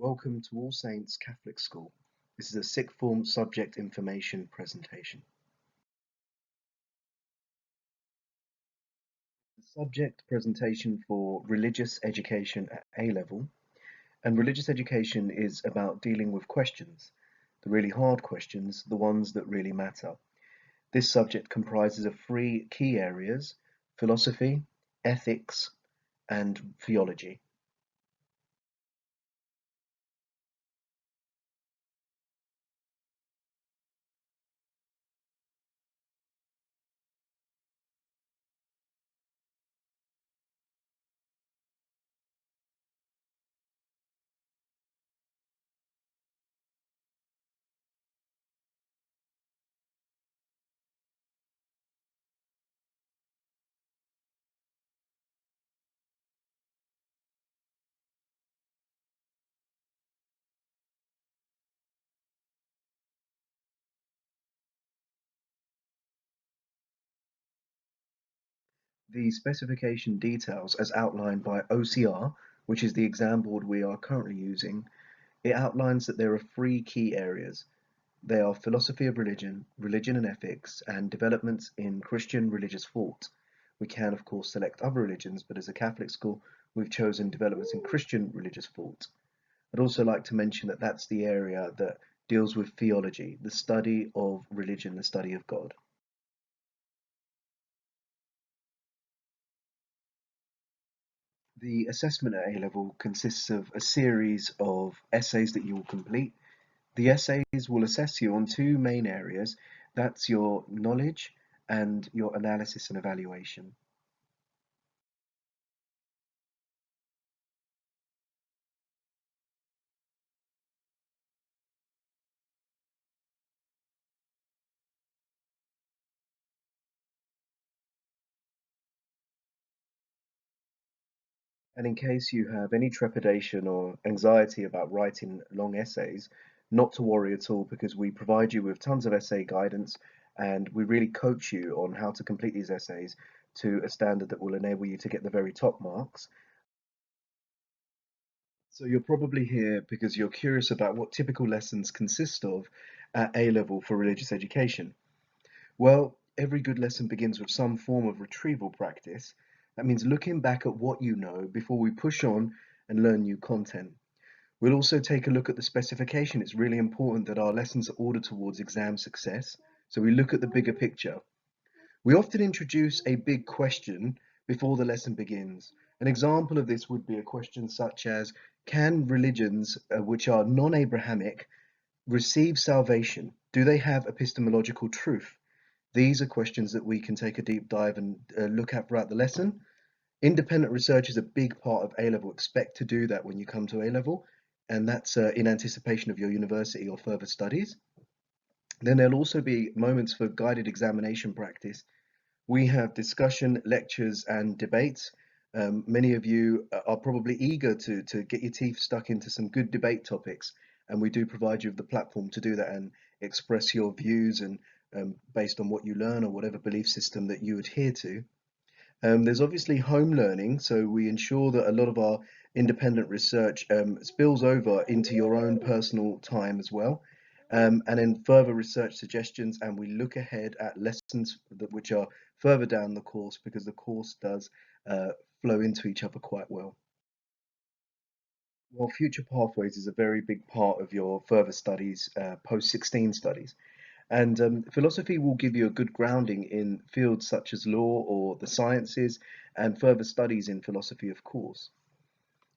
Welcome to All Saints Catholic School. This is a sixth form subject information presentation. The subject presentation for religious education at A level, and religious education is about dealing with questions, the really hard questions, the ones that really matter. This subject comprises of three key areas: philosophy, ethics, and theology. The specification details as outlined by OCR, which is the exam board we are currently using. It outlines that there are three key areas. They are philosophy of religion, religion and ethics, and developments in Christian religious thought. We can, of course, select other religions, but as a Catholic school, we've chosen developments in Christian religious thought. I'd also like to mention that that's the area that deals with theology, the study of religion, the study of God. The assessment at A level consists of a series of essays that you will complete. The essays will assess you on two main areas. That's your knowledge and your analysis and evaluation. And in case you have any trepidation or anxiety about writing long essays, not to worry at all, because we provide you with tons of essay guidance and we really coach you on how to complete these essays to a standard that will enable you to get the very top marks. So you're probably here because you're curious about what typical lessons consist of at A level for religious education. Well, every good lesson begins with some form of retrieval practice. That means looking back at what you know before we push on and learn new content. We'll also take a look at the specification. It's really important that our lessons are ordered towards exam success. So we look at the bigger picture. We often introduce a big question before the lesson begins. An example of this would be a question such as, can religions which are non-Abrahamic receive salvation? Do they have epistemological truth? These are questions that we can take a deep dive and look at throughout the lesson. Independent research is a big part of A-level. Expect to do that when you come to A-level, and that's in anticipation of your university or further studies. Then there'll also be moments for guided examination practice. We have discussion, lectures, and debates. Many of you are probably eager to get your teeth stuck into some good debate topics, and we do provide you with the platform to do that and express your views and based on what you learn or whatever belief system that you adhere to. There's obviously home learning, so we ensure that a lot of our independent research spills over into your own personal time as well. And then further research suggestions, and we look ahead at lessons which are further down the course because the course does flow into each other quite well. Well, future pathways is a very big part of your further studies, post 16 studies. And philosophy will give you a good grounding in fields such as law or the sciences and further studies in philosophy, of course.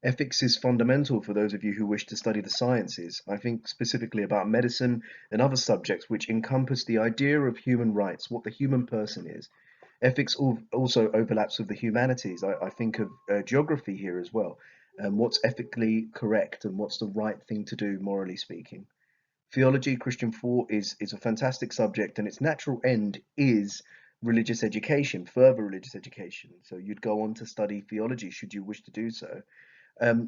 Ethics is fundamental for those of you who wish to study the sciences. I think specifically about medicine and other subjects which encompass the idea of human rights, what the human person is. Ethics also overlaps with the humanities. I think of geography here as well. What's ethically correct and what's the right thing to do, morally speaking. Theology, Christian thought is a fantastic subject, and its natural end is religious education, further religious education. So you'd go on to study theology should you wish to do so.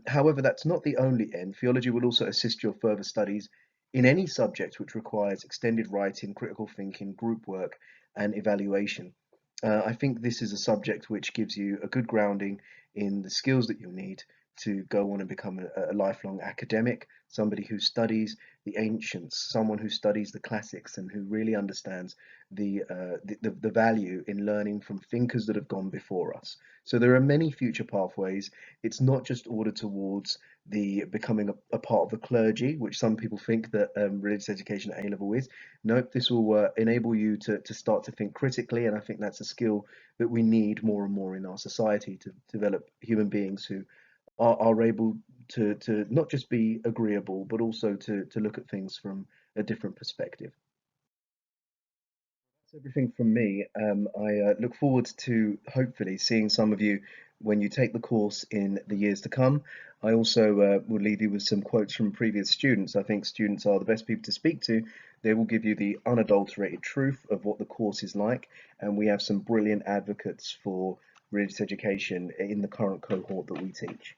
However, that's not the only end. Theology will also assist your further studies in any subject which requires extended writing, critical thinking, group work, and evaluation. I think this is a subject which gives you a good grounding in the skills that you'll need to go on and become a lifelong academic, somebody who studies the ancients, someone who studies the classics and who really understands the value in learning from thinkers that have gone before us. So there are many future pathways. It's not just ordered towards the becoming a part of the clergy, which some people think that religious education at A level is. Nope, this will enable you to start to think critically, and I think that's a skill that we need more and more in our society to develop human beings who are able to not just be agreeable, but also to look at things from a different perspective. That's everything from me. I look forward to hopefully seeing some of you when you take the course in the years to come. I also will leave you with some quotes from previous students. I think students are the best people to speak to. They will give you the unadulterated truth of what the course is like, and we have some brilliant advocates for religious education in the current cohort that we teach.